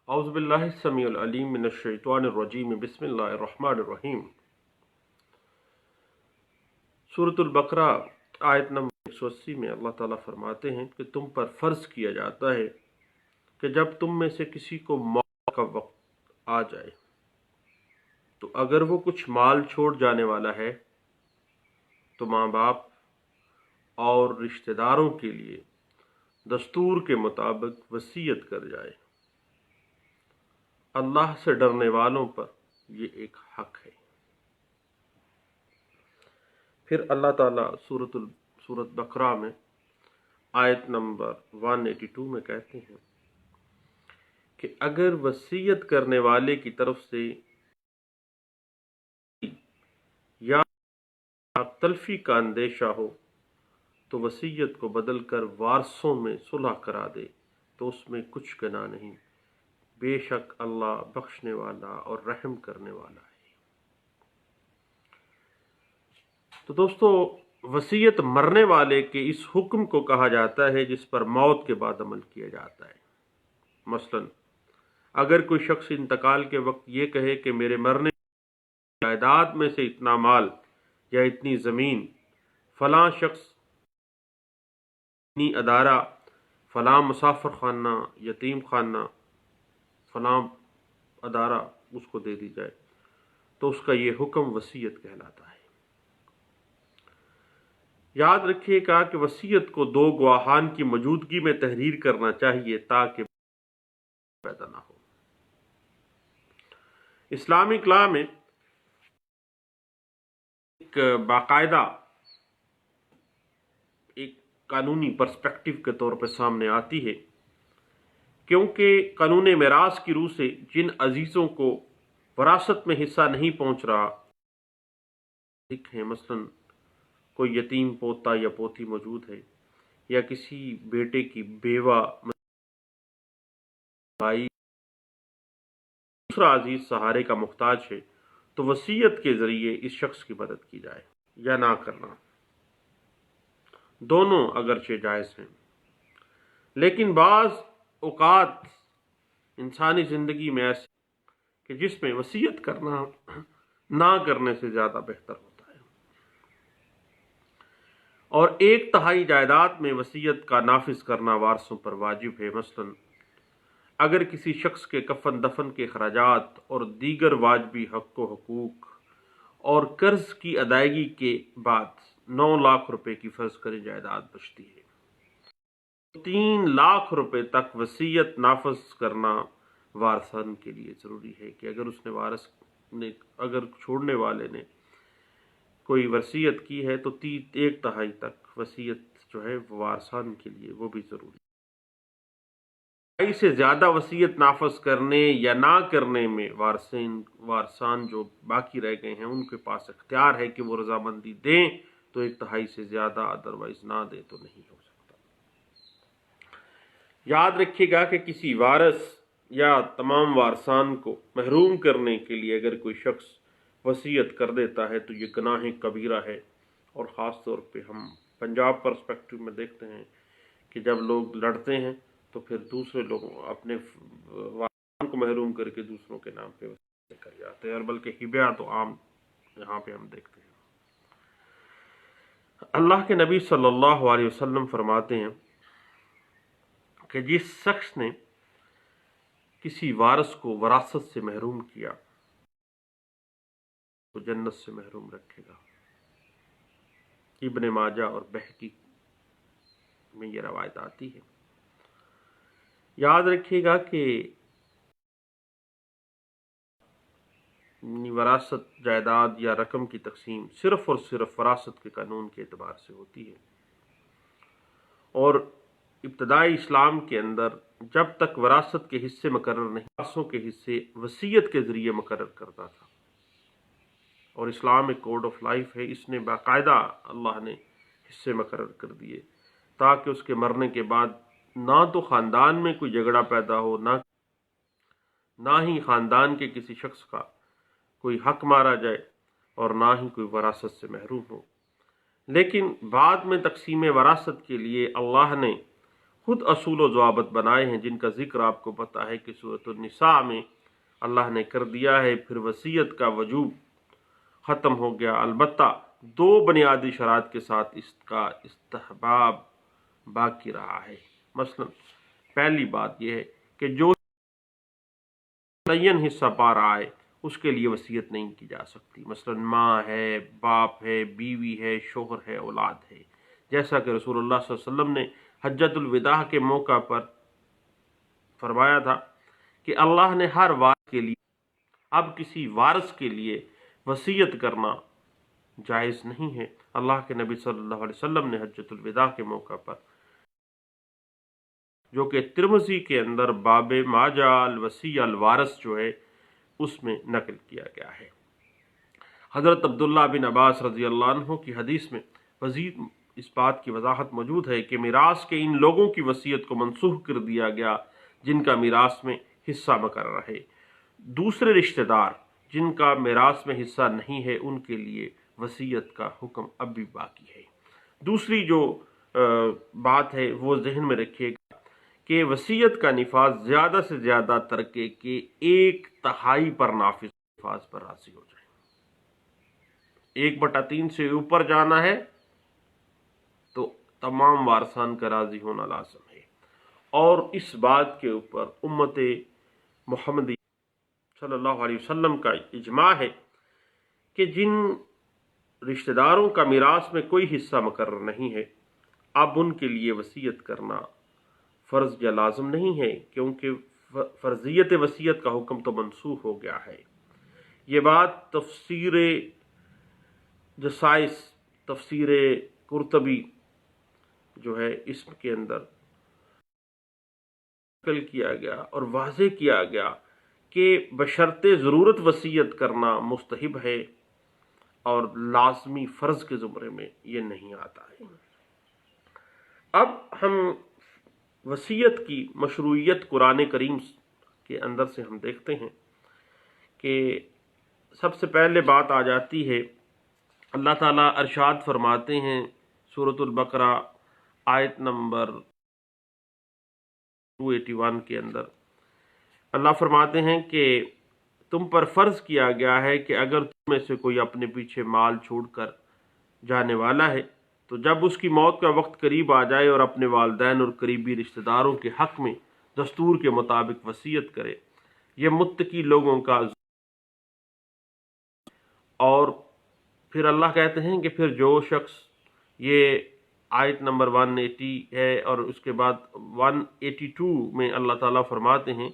اعوذ باللہ السمیع العلیم من الشیطان الرجیم بسم اللہ الرحمن الرحیم۔ سورۃ البقرہ آیت نمبر 180 میں اللہ تعالیٰ فرماتے ہیں کہ تم پر فرض کیا جاتا ہے کہ جب تم میں سے کسی کو موت کا وقت آ جائے تو اگر وہ کچھ مال چھوڑ جانے والا ہے تو ماں باپ اور رشتہ داروں کے لیے دستور کے مطابق وصیت کر جائے۔ اللہ سے ڈرنے والوں پر یہ ایک حق ہے۔ پھر اللہ تعالیٰ سورۃ بقرہ میں آیت نمبر 182 میں کہتے ہیں کہ اگر وصیت کرنے والے کی طرف سے یا تلفی کا اندیشہ ہو تو وصیت کو بدل کر وارثوں میں صلح کرا دے تو اس میں کچھ گناہ نہیں، بے شک اللہ بخشنے والا اور رحم کرنے والا ہے۔ تو دوستو، وصیت مرنے والے کے اس حکم کو کہا جاتا ہے جس پر موت کے بعد عمل کیا جاتا ہے۔ مثلا اگر کوئی شخص انتقال کے وقت یہ کہے کہ میرے مرنے کی جائیداد میں سے اتنا مال یا اتنی زمین فلاں شخص، اتنی ادارہ، فلاں مسافر خانہ، یتیم خانہ، فلاں ادارہ اس کو دے دی جائے تو اس کا یہ حکم وصیت کہلاتا ہے۔ یاد رکھیے گا کہ وصیت کو دو گواہان کی موجودگی میں تحریر کرنا چاہیے تاکہ پیدا نہ ہو۔ اسلامک لا میں ایک باقاعدہ ایک قانونی پرسپیکٹو کے طور پہ سامنے آتی ہے، کیونکہ قانون میراث کی روح سے جن عزیزوں کو وراثت میں حصہ نہیں پہنچ رہا ہے، مثلا کوئی یتیم پوتا یا پوتی موجود ہے، یا کسی بیٹے کی بیوہ بھائی دوسرا عزیز سہارے کا محتاج ہے، تو وصیت کے ذریعے اس شخص کی مدد کی جائے یا نہ کرنا، دونوں اگرچہ جائز ہیں۔ لیکن بعض اوقات انسانی زندگی میں ایسے کہ جس میں وصیت کرنا نہ کرنے سے زیادہ بہتر ہوتا ہے، اور 1/3 جائیداد میں وصیت کا نافذ کرنا وارثوں پر واجب ہے۔ مثلا اگر کسی شخص کے کفن دفن کے اخراجات اور دیگر واجبی حق و حقوق اور قرض کی ادائیگی کے بعد 9 لاکھ روپے کی فرض کریں جائیداد بچتی ہے، 3 لاکھ روپے تک وصیت نافذ کرنا وارثان کے لیے ضروری ہے کہ اگر اس نے اگر چھوڑنے والے نے کوئی وصیت کی ہے تو 1/3 تک وصیت جو ہے وارثان کے لیے وہ بھی ضروری ہے۔ سے زیادہ وصیت نافذ کرنے یا نہ کرنے میں وارثان جو باقی رہ گئے ہیں ان کے پاس اختیار ہے کہ وہ رضامندی دیں تو 1/3 سے زیادہ، ادروائز نہ دیں تو نہیں ہو سکتا۔ یاد رکھیے گا کہ کسی وارث یا تمام وارثان کو محروم کرنے کے لیے اگر کوئی شخص وصیت کر دیتا ہے تو یہ گناہ کبیرہ ہے، اور خاص طور پہ ہم پنجاب پرسپیکٹو میں دیکھتے ہیں کہ جب لوگ لڑتے ہیں تو پھر دوسرے لوگوں اپنے وارثان کو محروم کر کے دوسروں کے نام پہ وصیت کر جاتے ہیں، اور بلکہ ہبہ تو عام یہاں پہ ہم دیکھتے ہیں۔ اللہ کے نبی صلی اللہ علیہ وسلم فرماتے ہیں کہ جس شخص نے کسی وارث کو وراثت سے محروم کیا تو جنت سے محروم رکھے گا۔ ابن ماجہ اور بہقی میں یہ روایت آتی ہے۔ یاد رکھیے گا کہ وراثت، جائیداد یا رقم کی تقسیم صرف اور صرف وراثت کے قانون کے اعتبار سے ہوتی ہے، اور ابتدائی اسلام کے اندر جب تک وراثت کے حصے مقرر نہیں، وارثوں کے حصے وصیت کے ذریعے مقرر کرتا تھا، اور اسلام ایک کوڈ آف لائف ہے، اس نے باقاعدہ اللہ نے حصے مقرر کر دیے تاکہ اس کے مرنے کے بعد نہ تو خاندان میں کوئی جھگڑا پیدا ہو، نہ ہی خاندان کے کسی شخص کا کوئی حق مارا جائے، اور نہ ہی کوئی وراثت سے محروم ہو۔ لیکن بعد میں تقسیم وراثت کے لیے اللہ نے خود اصول و ضوابط بنائے ہیں جن کا ذکر آپ کو پتہ ہے کہ سورۃ النساء میں اللہ نے کر دیا ہے۔ پھر وصیت کا وجوب ختم ہو گیا، البتہ دو بنیادی شرائط کے ساتھ اس کا استحباب باقی رہا ہے۔ مثلا پہلی بات یہ ہے کہ جو معین حصہ پا رہا ہے اس کے لیے وصیت نہیں کی جا سکتی، مثلا ماں ہے، باپ ہے، بیوی ہے، شوہر ہے، اولاد ہے، جیسا کہ رسول اللہ صلی اللہ علیہ وسلم نے حجۃ الوداع کے موقع پر فرمایا تھا کہ اللہ نے ہر وارث کے لیے اب کسی وارث کے لیے وصیت کرنا جائز نہیں ہے۔ اللہ کے نبی صلی اللہ علیہ وسلم نے حجۃ الوداع کے موقع پر، جو کہ ترمذی کے اندر باب ما جاء الوصی الوارث جو ہے اس میں نقل کیا گیا ہے۔ حضرت عبداللہ بن عباس رضی اللہ عنہ کی حدیث میں مزید اس بات کی وضاحت موجود ہے کہ میراث کے ان لوگوں کی وصیت کو منسوخ کر دیا گیا جن کا میراث میں حصہ مقرر ہے۔ دوسرے رشتہ دار جن کا میراث میں حصہ نہیں ہے ان کے لیے وصیت کا حکم اب بھی باقی ہے۔ دوسری جو بات ہے وہ ذہن میں رکھیے گا کہ وصیت کا نفاذ زیادہ سے زیادہ ترکے کے 1/3 پر نفاذ پر راضی ہو جائے۔ 1/3 سے اوپر جانا ہے تو تمام وارثان کا راضی ہونا لازم ہے، اور اس بات کے اوپر امت محمدی صلی اللہ علیہ وسلم کا اجماع ہے کہ جن رشتہ داروں کا میراث میں کوئی حصہ مقرر نہیں ہے اب ان کے لیے وصیت کرنا فرض یا لازم نہیں ہے، کیونکہ فرضیت وصیت کا حکم تو منسوخ ہو گیا ہے۔ یہ بات تفسیر جسائس، تفسیر قرطبی جو ہے اس کے اندر نقل کیا گیا اور واضح کیا گیا کہ بشرط ضرورت وصیت کرنا مستحب ہے اور لازمی فرض کے زمرے میں یہ نہیں آتا ہے۔ اب ہم وصیت کی مشروعیت قرآن کریم کے اندر سے ہم دیکھتے ہیں کہ سب سے پہلے بات آ جاتی ہے، اللہ تعالیٰ ارشاد فرماتے ہیں سورۃ البقرہ آیت نمبر 281 کے اندر، اللہ فرماتے ہیں کہ تم پر فرض کیا گیا ہے کہ اگر تم میں سے کوئی اپنے پیچھے مال چھوڑ کر جانے والا ہے تو جب اس کی موت کا وقت قریب آ جائے اور اپنے والدین اور قریبی رشتہ داروں کے حق میں دستور کے مطابق وصیت کرے، یہ متقی لوگوں کا۔ اور پھر اللہ کہتے ہیں کہ پھر جو شخص، یہ آیت نمبر 180 ہے اور اس کے بعد 182 میں اللہ تعالیٰ فرماتے ہیں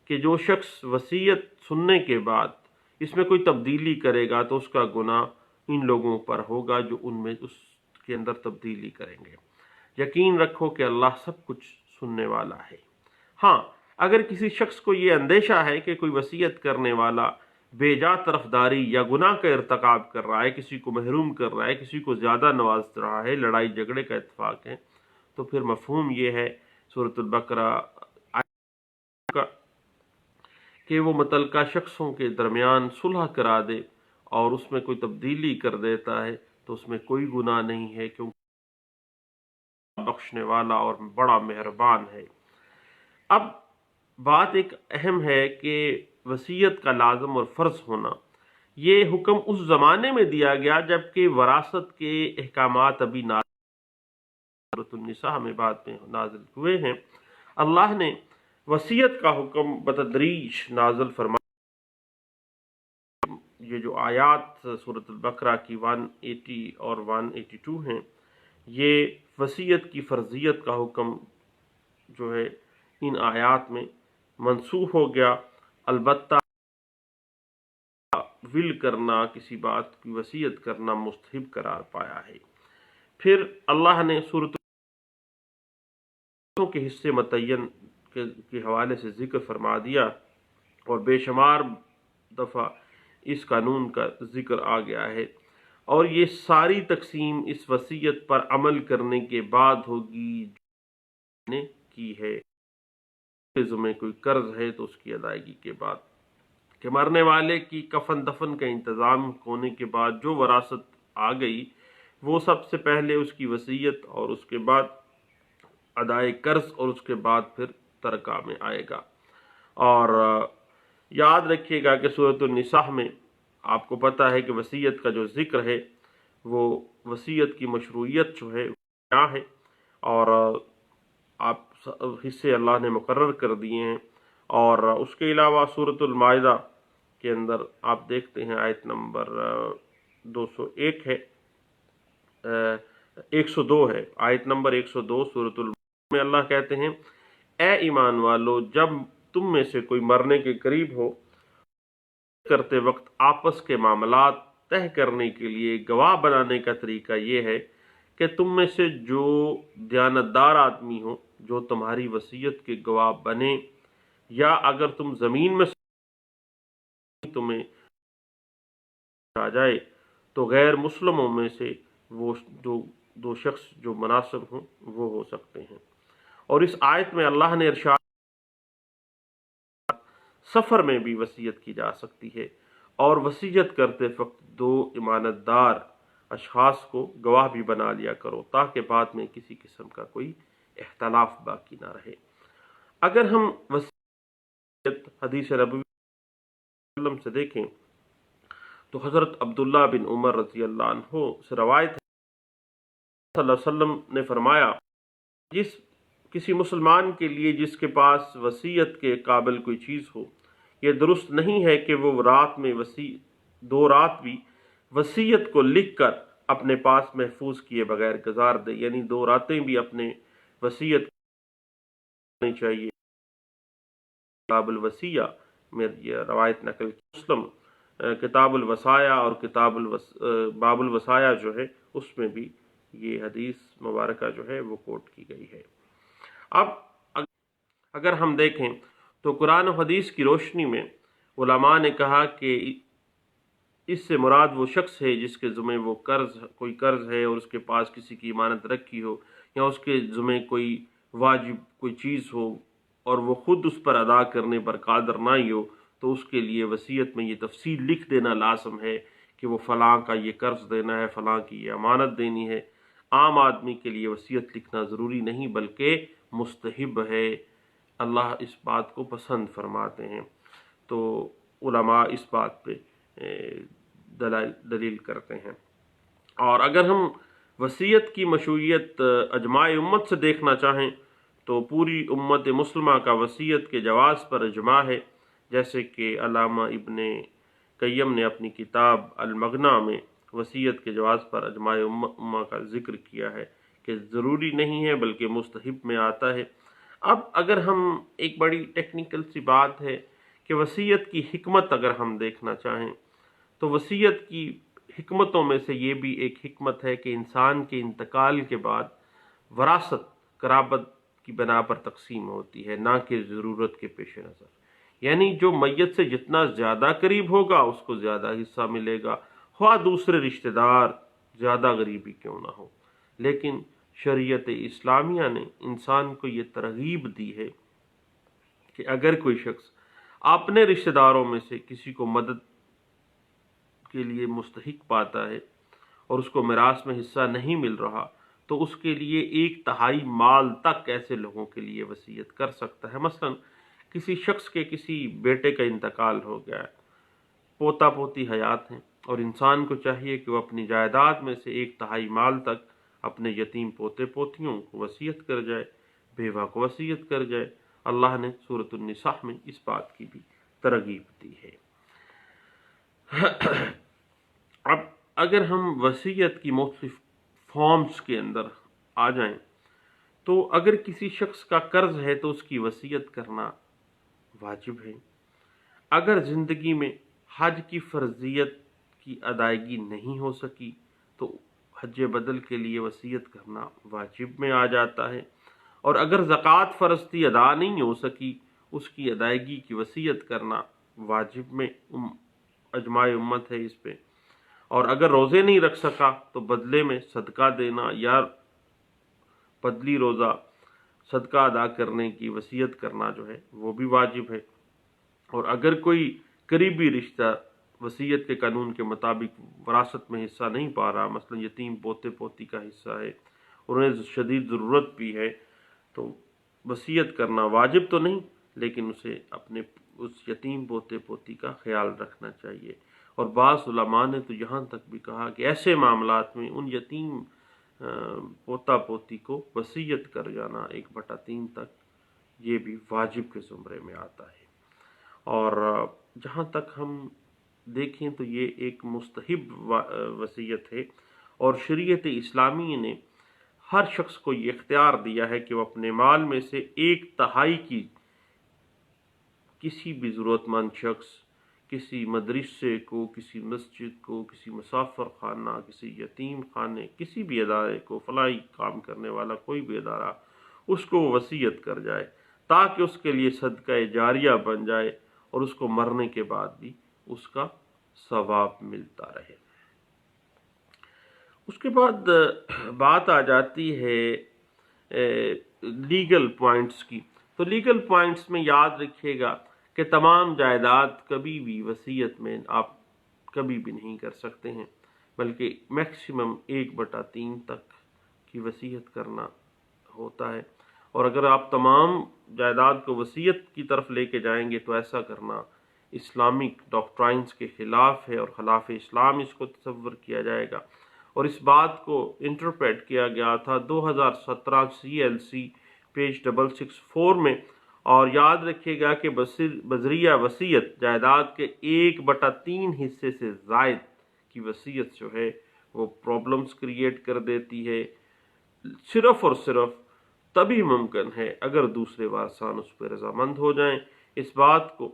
کہ جو شخص وصیت سننے کے بعد اس میں کوئی تبدیلی کرے گا تو اس کا گناہ ان لوگوں پر ہوگا جو ان میں اس کے اندر تبدیلی کریں گے۔ یقین رکھو کہ اللہ سب کچھ سننے والا ہے۔ ہاں، اگر کسی شخص کو یہ اندیشہ ہے کہ کوئی وصیت کرنے والا بے جا طرفداری یا گناہ کا ارتکاب کر رہا ہے، کسی کو محروم کر رہا ہے، کسی کو زیادہ نواز رہا ہے، لڑائی جھگڑے کا اتفاق ہے، تو پھر مفہوم یہ ہے سورۃ البقرہ کا کہ وہ متعلقہ شخصوں کے درمیان صلح کرا دے اور اس میں کوئی تبدیلی کر دیتا ہے تو اس میں کوئی گناہ نہیں ہے، کیونکہ بخشنے والا اور بڑا مہربان ہے۔ اب بات ایک اہم ہے کہ وصیت کا لازم اور فرض ہونا، یہ حکم اس زمانے میں دیا گیا جبکہ وراثت کے احکامات ابھی سورۃ النساء میں بعد میں نازل ہوئے ہیں۔ اللہ نے وصیت کا حکم بتدریج نازل فرمایا۔ یہ جو آیات سورۃ البقرہ کی 180 اور 182 ہیں، یہ وصیت کی فرضیت کا حکم جو ہے ان آیات میں منسوخ ہو گیا، البتہ ول کرنا، کسی بات کی وصیت کرنا مستحب قرار پایا ہے۔ پھر اللہ نے سورۃ کے حصے متعین کے حوالے سے ذکر فرما دیا اور بے شمار دفعہ اس قانون کا ذکر آ گیا ہے، اور یہ ساری تقسیم اس وصیت پر عمل کرنے کے بعد ہوگی جو نے کی ہے۔ میں کوئی قرض ہے تو اس کی ادائیگی کے بعد، کہ مرنے والے کی کفن دفن کا انتظام ہونے کے بعد جو وراثت آ گئی وہ سب سے پہلے اس کی وصیت اور اس کے بعد ادائے قرض اور اس کے بعد پھر ترکہ میں آئے گا۔ اور یاد رکھیے گا کہ سورۃ النساء میں آپ کو پتہ ہے کہ وصیت کا جو ذکر ہے وہ وصیت کی مشروعیت جو ہے کیا ہے، اور آپ حصے اللہ نے مقرر کر دیے ہیں۔ اور اس کے علاوہ سورۃ المائدہ کے اندر آپ دیکھتے ہیں آیت نمبر 201 ہے، 102 ہے، آیت نمبر 102 سورۃ المائدہ میں اللہ کہتے ہیں اے ایمان والو، جب تم میں سے کوئی مرنے کے قریب ہو کرتے وقت آپس کے معاملات طے کرنے کے لیے گواہ بنانے کا طریقہ یہ ہے کہ تم میں سے جو دیانتدار آدمی ہو جو تمہاری وصیت کے گواہ بنے، یا اگر تم زمین میں تمہیں آ جائے تو غیر مسلموں میں سے وہ دو شخص جو مناسب ہوں وہ ہو سکتے ہیں۔ اور اس آیت میں اللہ نے ارشاد سفر میں بھی وصیت کی جا سکتی ہے، اور وصیت کرتے وقت دو امانت دار اشخاص کو گواہ بھی بنا لیا کرو تاکہ بعد میں کسی قسم کا کوئی اختلاف باقی نہ رہے۔ اگر ہم وصیت حدیث نبوی سے دیکھیں تو حضرت عبداللہ بن عمر رضی اللہ عنہ سے روایت ہے صلی اللہ علیہ وسلم نے فرمایا جس کسی مسلمان کے لیے جس کے پاس وصیت کے قابل کوئی چیز ہو، یہ درست نہیں ہے کہ وہ رات میں دو رات بھی وصیت کو لکھ کر اپنے پاس محفوظ کیے بغیر گزار دے، یعنی 2 راتیں بھی اپنے وصیت کرنی چاہیے۔ کتاب الوصیہ میں یہ روایت نقل کی، مسلم کتاب الوصایا اور باب الوصایا جو ہے اس میں بھی یہ حدیث مبارکہ جو ہے وہ کوٹ کی گئی ہے۔ اب اگر ہم دیکھیں تو قرآن و حدیث کی روشنی میں علماء نے کہا کہ اس سے مراد وہ شخص ہے جس کے ذمہ وہ کوئی قرض ہے اور اس کے پاس کسی کی امانت رکھی ہو، یا اس کے ذمہ کوئی واجب کوئی چیز ہو اور وہ خود اس پر ادا کرنے پر قادر نہ ہی ہو، تو اس کے لیے وصیت میں یہ تفصیل لکھ دینا لازم ہے کہ وہ فلاں کا یہ قرض دینا ہے، فلاں کی یہ امانت دینی ہے۔ عام آدمی کے لیے وصیت لکھنا ضروری نہیں بلکہ مستحب ہے، اللہ اس بات کو پسند فرماتے ہیں، تو علماء اس بات پہ دلیل کرتے ہیں۔ اور اگر ہم وصیت کی مشروعیت اجماع امت سے دیکھنا چاہیں تو پوری امت مسلمہ کا وصیت کے جواز پر اجماع ہے، جیسے کہ علامہ ابن قیم نے اپنی کتاب المغنی میں وصیت کے جواز پر اجماع امہ کا ذکر کیا ہے کہ ضروری نہیں ہے بلکہ مستحب میں آتا ہے۔ اب اگر ہم ایک بڑی ٹیکنیکل سی بات ہے کہ وصیت کی حکمت اگر ہم دیکھنا چاہیں تو وصیت کی حکمتوں میں سے یہ بھی ایک حکمت ہے کہ انسان کے انتقال کے بعد وراثت قرابت کی بنا پر تقسیم ہوتی ہے، نہ کہ ضرورت کے پیش نظر، یعنی جو میت سے جتنا زیادہ قریب ہوگا اس کو زیادہ حصہ ملے گا، خواہ دوسرے رشتہ دار زیادہ غریبی کیوں نہ ہو۔ لیکن شریعت اسلامیہ نے انسان کو یہ ترغیب دی ہے کہ اگر کوئی شخص اپنے رشتہ داروں میں سے کسی کو مدد کے لیے مستحق پاتا ہے اور اس کو میراث میں حصہ نہیں مل رہا تو اس کے لیے 1/3 مال تک ایسے لوگوں کے لیے وصیت کر سکتا ہے۔ مثلا کسی شخص کے کسی بیٹے کا انتقال ہو گیا ہے، پوتا پوتی حیات ہیں، اور انسان کو چاہیے کہ وہ اپنی جائیداد میں سے 1/3 مال تک اپنے یتیم پوتے پوتیوں کو وصیت کر جائے، بیوہ کو وصیت کر جائے۔ اللہ نے سورۃ النساء میں اس بات کی بھی ترغیب دی ہے۔ اب اگر ہم وصیت کی مختلف فارمز کے اندر آ جائیں تو اگر کسی شخص کا قرض ہے تو اس کی وصیت کرنا واجب ہے۔ اگر زندگی میں حج کی فرضیت کی ادائیگی نہیں ہو سکی تو حج بدل کے لیے وصیت کرنا واجب میں آ جاتا ہے، اور اگر زکوٰۃ فرض تھی ادا نہیں ہو سکی اس کی ادائیگی کی وصیت کرنا واجب میں اجماع امت ہے اس پہ، اور اگر روزے نہیں رکھ سکا تو بدلے میں صدقہ دینا یا بدلی روزہ صدقہ ادا کرنے کی وصیت کرنا جو ہے وہ بھی واجب ہے۔ اور اگر کوئی قریبی رشتہ وصیت کے قانون کے مطابق وراثت میں حصہ نہیں پا رہا، مثلا یتیم پوتے پوتی کا حصہ ہے اور انہیں شدید ضرورت بھی ہے، تو وصیت کرنا واجب تو نہیں، لیکن اسے اپنے اس یتیم پوتے پوتی کا خیال رکھنا چاہیے۔ اور بعض علماء نے تو یہاں تک بھی کہا کہ ایسے معاملات میں ان یتیم پوتا پوتی کو وصیت کر جانا 1/3 تک، یہ بھی واجب کے زمرے میں آتا ہے۔ اور جہاں تک ہم دیکھیں تو یہ ایک مستحب وصیت ہے، اور شریعت اسلامی نے ہر شخص کو یہ اختیار دیا ہے کہ وہ اپنے مال میں سے 1/3 کی کسی بھی ضرورت مند شخص، کسی مدرسے کو، کسی مسجد کو، کسی مسافر خانہ، کسی یتیم خانے، کسی بھی ادارے کو، فلاحی کام کرنے والا کوئی بھی ادارہ، اس کو وصیت کر جائے تاکہ اس کے لیے صدقہ جاریہ بن جائے اور اس کو مرنے کے بعد بھی اس کا ثواب ملتا رہے۔ اس کے بعد بات آ جاتی ہے لیگل پوائنٹس کی۔ تو لیگل پوائنٹس میں یاد رکھیے گا کہ تمام جائیداد کبھی بھی وصیت میں آپ کبھی بھی نہیں کر سکتے ہیں، بلکہ میکسیمم 1/3 تک کی وصیت کرنا ہوتا ہے۔ اور اگر آپ تمام جائیداد کو وصیت کی طرف لے کے جائیں گے تو ایسا کرنا اسلامک ڈاکٹرائنز کے خلاف ہے، اور خلاف اسلام اس کو تصور کیا جائے گا۔ اور اس بات کو انٹرپریٹ کیا گیا تھا 2017 CLC پیج 664 میں۔ اور یاد رکھیے گا کہ بذریعہ وصیت جائیداد کے 1/3 حصے سے زائد کی وصیت جو ہے وہ پرابلمز کریٹ کر دیتی ہے، صرف اور صرف تبھی ممکن ہے اگر دوسرے وارثان اس پہ رضامند ہو جائیں۔ اس بات کو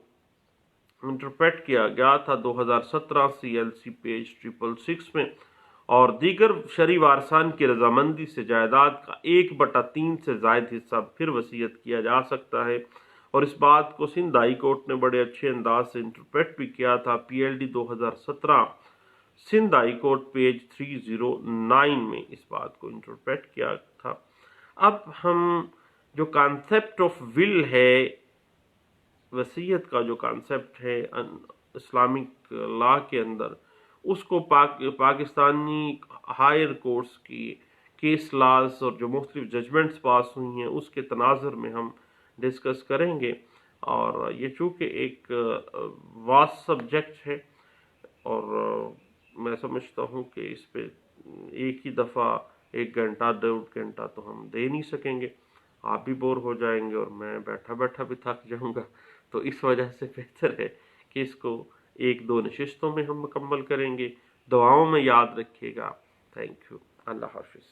انٹرپریٹ کیا گیا تھا 2017 CLC پیج 666 میں۔ اور دیگر شرعی وارثان کی رضامندی سے جائیداد کا 1/3 سے زائد حصہ پھر وصیت کیا جا سکتا ہے۔ اور اس بات کو سندھ ہائی کورٹ نے بڑے اچھے انداز سے انٹرپریٹ بھی کیا تھا، PLD 2017 Sindh high court page 309 میں اس بات کو انٹرپریٹ کیا تھا۔ اب ہم جو کانسیپٹ آف ول ہے، وصیت کا جو کانسیپٹ ہے اسلامک لا کے اندر، اس کو پاکستانی ہائر کورٹس کی کیس لاز اور جو مختلف ججمنٹس پاس ہوئی ہیں اس کے تناظر میں ہم ڈسکس کریں گے۔ اور یہ چونکہ ایک واسٹ سبجیکٹ ہے، اور میں سمجھتا ہوں کہ اس پہ ایک ہی دفعہ 1 گھنٹہ 1.5 گھنٹہ تو ہم دے نہیں سکیں گے، آپ بھی بور ہو جائیں گے اور میں بیٹھا بیٹھا بھی تھک جاؤں گا۔ تو اس وجہ سے بہتر ہے کہ اس کو 1-2 نشستوں میں ہم مکمل کریں گے۔ دعاؤں میں یاد رکھیے گا۔ Thank you. اللہ حافظ۔